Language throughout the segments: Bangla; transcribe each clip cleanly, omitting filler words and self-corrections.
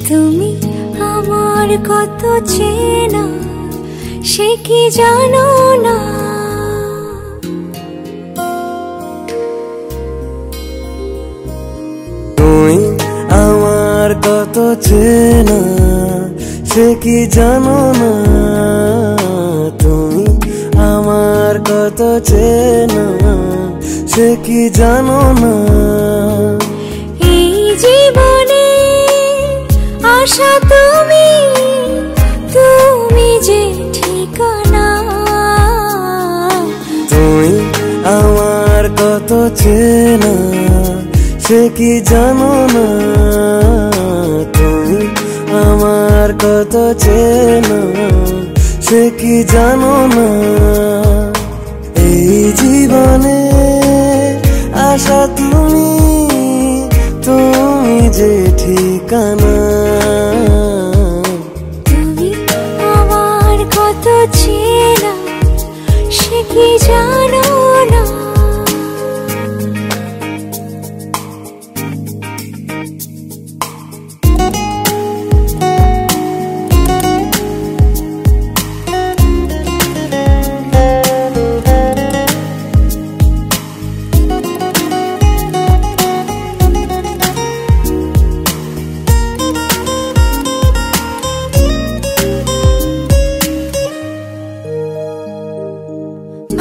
তুমি আমার কত চেনা সে কি জানো না। তুমি আমার কত চেনা সে কি জানো না। তুমি আমার কত চেনা সে কি জানো না। এই জীবনে আশা তুমি, তুমি যে ঠিকানা। তুমি আমার কত চেনা সে কি জানো না। তুমি আমার কত চেনা সে কি জানো না। এই জীবনে আশা তুমি, তুমি যে ঠিকানা। তুমি আমার কত চেনা সে কি জানো না।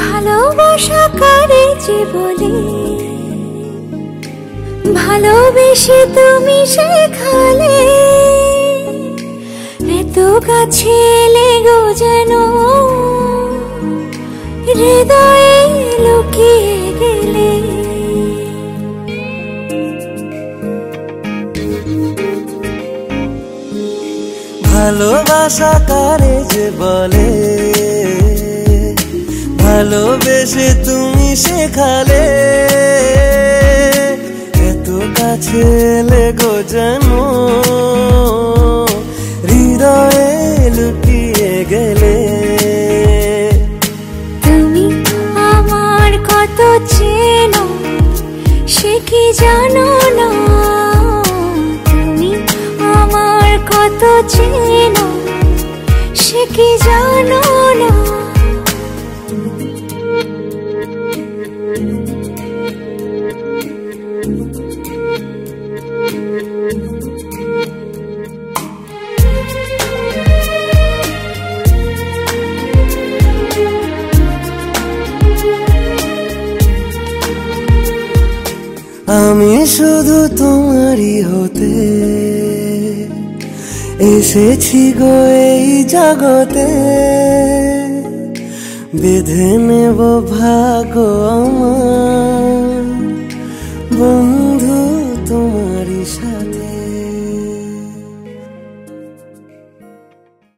ভালোবাসা কারে যে বলে, ভালোবেসে তুমি শেখালে। এত কাছে লেগো যেন হৃদয়ে লুকিয়ে গেলে। ভালোবাসা কারে যে বলে, ভালোবেসে তুমি শেখালে। এত কাছে লেগো যেন হৃদয়ে লুকিয়ে গেলে। তুমি আমার কত চেনা সে কি জানো না। তুমি আমার কত চেনা সে কি জানো না। আমি শুধু তোমারই হতে এসেছি গো এই জগতে। বেঁধে নেব ভাগ্য আমার